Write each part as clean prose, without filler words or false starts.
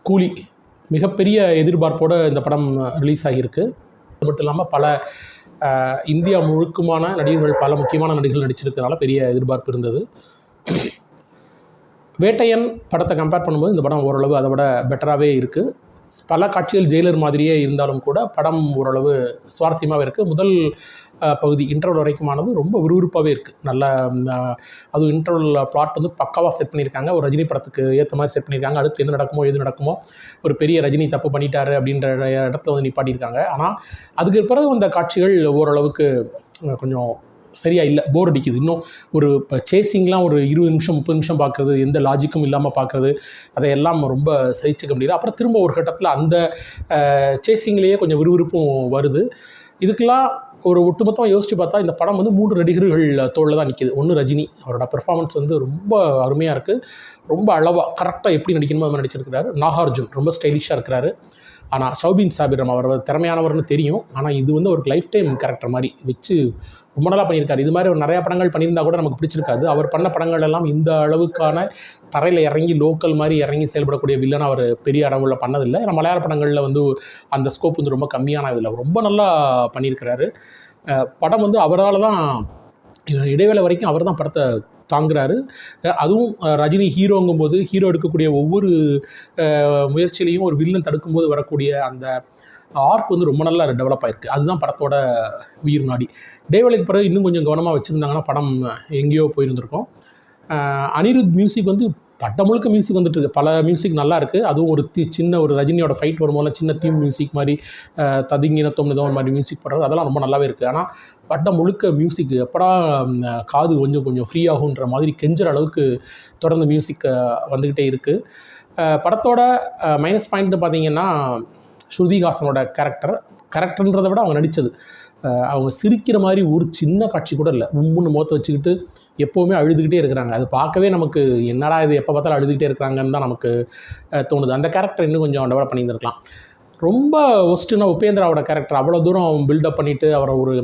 கூலி மிகப்பெரிய எதிர்பார்ப்போடு இந்த படம் ரிலீஸ் ஆகியிருக்கு. அது மட்டும் இல்லாமல் பல இந்தியா முழுக்குமான நடிகர்கள், பல முக்கியமான நடிகர்கள் நடிச்சிருக்கிறதுனால பெரிய எதிர்பார்ப்பு இருந்தது. வேட்டையன் படத்தை கம்பேர் பண்ணும்போது இந்த படம் ஓரளவு அதை விட பெட்டராகவே இருக்குது. பல காட்சிகள் ஜெயிலர் மாதிரியே இருந்தாலும் கூட படம் ஓரளவு சுவாரஸ்யமாகவே இருக்குது. முதல் பகுதி இன்டர்வல் வரைக்குமானது ரொம்ப விறுவிறுப்பாகவே இருக்குது. நல்ல அதுவும் இன்டர்வல் பிளாட் வந்து பக்காவாக செட் பண்ணியிருக்காங்க. ஒரு ரஜினி படத்துக்கு ஏற்ற மாதிரி செட் பண்ணியிருக்காங்க. அடுத்து என்ன நடக்குமோ எது நடக்குமோ, ஒரு பெரிய ரஜினி தப்பு பண்ணிட்டாரு அப்படின்ற இடத்துல வந்து நிப்பாட்டியிருக்காங்க. ஆனால் அதுக்கு பிறகு வந்த காட்சிகள் ஓரளவுக்கு கொஞ்சம் சரியாக இல்லை, போர் அடிக்குது. இன்னும் ஒரு இப்போ சேசிங்லாம் ஒரு 20 நிமிஷம் 30 நிமிஷம் பார்க்குறது, எந்த லாஜிக்கும் இல்லாமல் பார்க்குறது, அதையெல்லாம் ரொம்ப சகிச்சுக்க முடியுது. அப்புறம் திரும்ப ஒரு கட்டத்தில் அந்த சேசிங்லேயே கொஞ்சம் விறுவிறுப்பும் வருது. இதுக்கெல்லாம் ஒரு ஒட்டுமொத்தமாக யோசித்து பார்த்தா இந்த படம் வந்து 3 நடிகர்கள் தோளில் தான் நிற்கிது. ஒன்று ரஜினி, அவரோட பெர்ஃபார்மன்ஸ் வந்து ரொம்ப அருமையாக இருக்குது. ரொம்ப அளவாக கரெக்டாக எப்படி நடிக்கணுமோ அது மாதிரி நடிச்சிருக்கிறாரு. நாகார்ஜுன் ரொம்ப ஸ்டைலிஷாக இருக்கிறாரு. ஆனால் ஷௌபின் சாபிர் அவர் திறமையானவர்னு தெரியும். ஆனால் இது வந்து அவருக்கு லைஃப் டைம் கேரக்டர் மாதிரி வச்சு ரொம்ப நல்லா பண்ணியிருக்காரு. இது மாதிரி ஒரு நிறையா படங்கள் பண்ணியிருந்தால் கூட நமக்கு பிடிச்சிருக்காது. அவர் பண்ண படங்கள் எல்லாம் இந்த அளவுக்கான தரையில் இறங்கி லோக்கல் மாதிரி இறங்கி செயல்படக்கூடிய வில்லன் அவர் பெரிய அளவில் பண்ணதில்லை. ஏன்னா மலையாள படங்களில் வந்து அந்த ஸ்கோப் வந்து ரொம்ப கம்மியான இதில் ரொம்ப நல்லா பண்ணியிருக்கிறாரு. படம் வந்து அவரால் தான் இடைவேளை வரைக்கும் அவர் தான் படத்தை தாங்குறாரு. அதுவும் ரஜினி ஹீரோங்கும்போது ஹீரோ எடுக்கக்கூடிய ஒவ்வொரு முயற்சியிலையும் ஒரு வில்லன் தடுக்கும்போது வரக்கூடிய அந்த ஆர்க் வந்து ரொம்ப நல்லா டெவலப் ஆகிருக்கு. அதுதான் படத்தோட உயிர் நாடி. இடைவேளைக்கு பிறகு இன்னும் கொஞ்சம் கவனமாக வச்சுருந்தாங்கன்னா படம் எங்கேயோ போயிருந்திருக்கும். அனிருத் மியூசிக் வந்து பட்டம் முழுக்க மியூசிக் வந்துட்டுருக்கு. பல மியூசிக் நல்லா இருக்குது. அதுவும் ஒரு சின்ன ஒரு ரஜினியோட ஃபைட் வரும்போது சின்ன தீம் மியூசிக் மாதிரி ததிங்கினத்தோம் ஏதோ ஒரு மாதிரி மியூசிக் போடுறது அதெல்லாம் ரொம்ப நல்லாவே இருக்குது. ஆனால் பட்டம் முழுக்க மியூசிக் எப்படா காது கொஞ்சம் ஃப்ரீ ஆகுன்ற மாதிரி கெஞ்சுற அளவுக்கு தொடர்ந்து மியூசிக் வந்துக்கிட்டே இருக்குது. படத்தோட மைனஸ் பாயிண்ட்டு பார்த்திங்கன்னா ஸ்ருதிஹாசனோட கேரக்டர்ன்றதை விட அவங்க நடித்தது. அவங்க சிரிக்கிற மாதிரி ஒரு சின்ன காட்சி கூட இல்லை. உம்முன்னு முகத்தை வச்சுக்கிட்டு எப்போவுமே அழுதுகிட்டே இருக்கிறாங்க. அது பார்க்கவே நமக்கு என்னடா இது எப்போ பார்த்தாலும் அழுதுகிட்டே இருக்கிறாங்கன்னு தான் நமக்கு தோணுது. அந்த கேரக்டர் இன்னும் கொஞ்சம் டெவலப் பண்ணியிருந்திருக்கலாம். ரொம்ப ஒஸ்ட்டுன்னா உபேந்திராவோட கேரக்டர் அவ்வளோ தூரம் பில்டப் பண்ணிவிட்டு அவரை ஒரு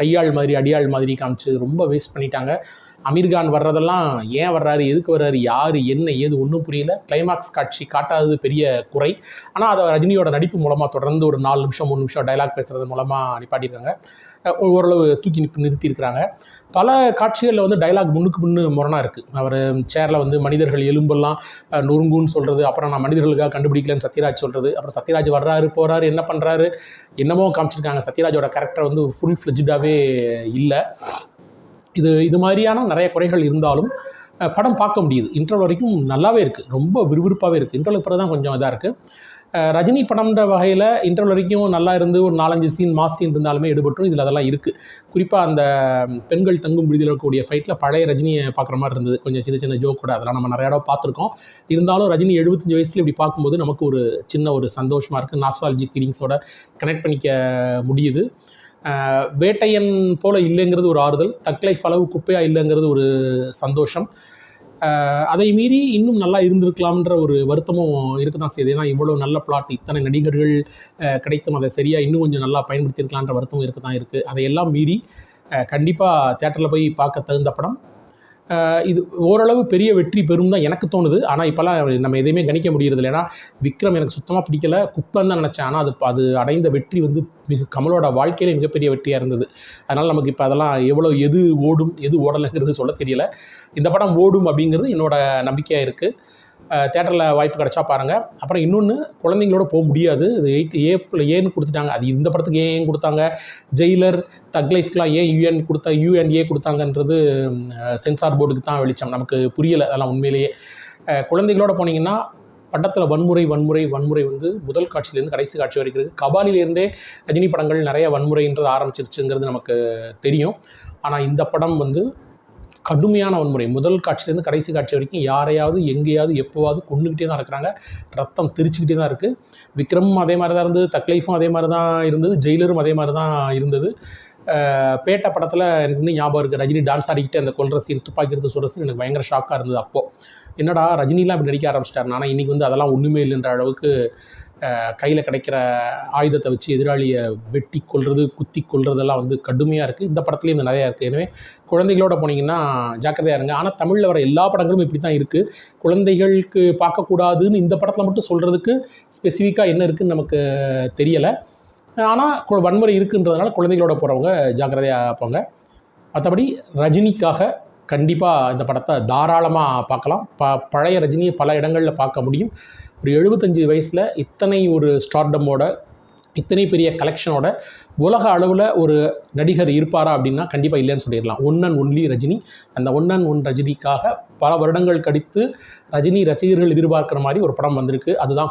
கையாள் மாதிரி அடியாள் மாதிரி காமிச்சு ரொம்ப வேஸ்ட் பண்ணிட்டாங்க. அமீர்கான் வர்றதெல்லாம் ஏன் வர்றாரு, எதுக்கு வர்றாரு, யார் என்ன ஏது ஒன்றும் புரியல. கிளைமாக்ஸ் காட்சி காட்டாதது பெரிய குறை. ஆனால் அதை ரஜினியோட நடிப்பு மூலமாக தொடர்ந்து ஒரு 4 நிமிஷம் 3 நிமிஷம் டைலாக் பேசுகிறது மூலமாக நிப்பாட்டியிருக்காங்க. ஓரளவு தூக்கி நிறுத்தியிருக்கிறாங்க. பல காட்சிகளில் வந்து டைலாக் முன்னுக்கு முரணாக இருக்குது. அவர் சேரில் வந்து மனிதர்கள் எலும்பெல்லாம் நொறுங்குன்னு சொல்கிறது, அப்புறம் நான் மனிதர்களுக்காக கண்டுபிடிக்கலன்னு சத்யராஜ் சொல்கிறது, அப்புறம் சத்யராஜ் வர்றாரு போகிறாரு என்ன பண்ணுறாரு என்னமோ காமிச்சிருக்காங்க. சத்யராஜோட கேரக்டர் வந்து ஃபுல் ஃப்ளெஜ்டாகவே இல்லை. இது மாதிரியான நிறைய குறைகள் இருந்தாலும் படம் பார்க்க முடியுது. இன்டர்வல் வரைக்கும் நல்லாவே இருக்குது, ரொம்ப விறுவிறுப்பாகவே இருக்குது. இன்டர்வலுக்கு பிறகு தான் கொஞ்சம் இதாக இருக்குது. ரஜினி படம்ன்ற வகையில் இன்டர்வல் வரைக்கும் நல்லா இருந்து ஒரு 4-5 சீன் மாஸ் சீன் இருந்தாலுமே எடுபட்டும். இதில் அதெல்லாம் இருக்குது. குறிப்பாக அந்த பெண்கள் தங்கும் விடுதியில் இருக்கக்கூடிய ஃபைட்டில் பழைய ரஜினியை பார்க்குற மாதிரி இருந்தது. கொஞ்சம் சின்ன சின்ன ஜோக் கூட அதெல்லாம் நம்ம நிறைய இடம் பார்த்துருக்கோம். இருந்தாலும் ரஜினி 75 வயசில் இப்படி பார்க்கும்போது நமக்கு ஒரு சின்ன ஒரு சந்தோஷமாக இருக்குது. நாஸ்டால்ஜிக் ஃபீலிங்ஸோட கனெக்ட் பண்ணிக்க முடியுது. வேட்டையன் போல் இல்லைங்கிறது ஒரு ஆறுதல், தக் லைஃப் அளவு குப்பையாக இல்லைங்கிறது ஒரு சந்தோஷம். அதை மீறி இன்னும் நல்லா இருந்திருக்கலாம்ன்ற ஒரு வருத்தமும் இருக்க தான் செய்யுது. ஏன்னா இவ்வளோ நல்ல பிளாட், இத்தனை நடிகர்கள் கிடைத்தும் அதை சரியாக இன்னும் கொஞ்சம் நல்லா பயன்படுத்தியிருக்கலான்ற வருத்தமும் இருக்க தான் இருக்குது. அதையெல்லாம் மீறி கண்டிப்பாக தியேட்டரில் போய் பார்க்க தகுந்த படம். இது ஓரளவு பெரிய வெற்றி பெறும் தான் எனக்கு தோணுது. ஆனால் இப்போல்லாம் நம்ம எதையுமே கணிக்க முடியறதில்லை. ஏன்னா விக்ரம் எனக்கு சுத்தமாக பிடிக்கல, குப்பைன்னு தான் நினச்சேன். ஆனால் அது அடைந்த வெற்றி வந்து கமலோட வாழ்க்கையிலே மிகப்பெரிய வெற்றியாக இருந்தது. அதனால் நமக்கு இப்போ அதெல்லாம் எது ஓடும் எது ஓடலைங்கிறது சொல்ல தெரியல. இந்த படம் ஓடும் அப்படிங்கிறது என்னோட நம்பிக்கையாக இருக்குது. தியேட்டரில் வாய்ப்பு கிடச்சா பாருங்கள். அப்புறம் இன்னொன்று, குழந்தைங்களோட போக முடியாது. இது 8A ஏன்னு கொடுத்துட்டாங்க. அது இந்த படத்துக்கு ஏன் கொடுத்தாங்க, ஜெயிலர் தக் லைஃப்க்கெலாம் ஏன் UNA கொடுத்தாங்கன்றது சென்சார் போர்டுக்கு தான் வெளிச்சம். நமக்கு புரியலை அதெல்லாம் உண்மையிலேயே. குழந்தைகளோட போனீங்கன்னா படத்தில் வன்முறை வந்து முதல் காட்சியிலேருந்து கடைசி காட்சி வரைக்கும் இருக்குது. கபாலிலேருந்தே ரஜினி படங்கள் நிறைய வன்முறைன்றது ஆரம்பிச்சிருச்சுங்கிறது நமக்கு தெரியும். ஆனால் இந்த படம் வந்து கடுமையான வன்முறை, முதல் காட்சியிலேருந்து கடைசி காட்சி வரைக்கும் யாரையாவது எங்கேயாவது எப்போவாவது கொண்டுக்கிட்டே தான் இருக்கிறாங்க. ரத்தம் தெரிச்சுக்கிட்டே தான் இருக்குது. விக்ரமும் அதே மாதிரி தான் இருந்தது, தக் லைஃபும் அதே மாதிரி தான் இருந்தது, ஜெயிலரும் அதே மாதிரி தான் இருந்தது. பேட்டை படத்தில் எனக்கு இன்னும் ஞாபகம் இருக்குது, ரஜினி டான்ஸ் ஆடிக்கிட்டு அந்த கொல்ற சீன், துப்பாக்கி எடுத்து சொல்கிற சீன் எனக்கு பயங்கர ஷாக்காக இருந்தது. அப்போது என்னடா ரஜினிலாம் இப்படி நடிக்க ஆரம்பிச்சிட்டாரு. ஆனால் இன்றைக்கி வந்து அதெல்லாம் ஒன்றுமே இல்லைன்ற அளவுக்கு கையில் கிடைக்கிற ஆயுதத்தை வச்சு எதிராளியை வெட்டி கொள்வது, குத்தி கொள்றதெல்லாம் வந்து கடுமையாக இருக்குது. இந்த படத்துலேயும் இந்த நிறையா இருக்குது. எனவே குழந்தைகளோட போனீங்கன்னா ஜாக்கிரதையாக இருங்க. ஆனால் தமிழில் வர எல்லா படங்களும் இப்படி தான் இருக்குது. குழந்தைகளுக்கு பார்க்கக்கூடாதுன்னு இந்த படத்தில் மட்டும் சொல்கிறதுக்கு ஸ்பெசிஃபிக்காக என்ன இருக்குதுன்னு நமக்கு தெரியலை. ஆனால் வன்முறை இருக்குன்றதுனால குழந்தைகளோட போகிறவங்க ஜாக்கிரதையாக போங்க. மற்றபடி ரஜினிக்காக கண்டிப்பாக இந்த படத்தை தாராளமாக பார்க்கலாம். பழைய ரஜினியை பல இடங்களில் பார்க்க முடியும். ஒரு 75 வயசில் இத்தனை ஒரு ஸ்டார்டமோட, இத்தனை பெரிய கலெக்ஷனோட உலக அளவில் ஒரு நடிகர் இருப்பாரா அப்படின்னா கண்டிப்பாக இல்லைன்னு சொல்லிடலாம். One and only Rajini. அந்த ஒன் அண்ட் ஒன் ரஜினிக்காக பல வருடங்கள் கழித்து ரஜினி ரசிகர்கள் எதிர்பார்க்குற மாதிரி ஒரு படம் வந்திருக்கு. அதுதான்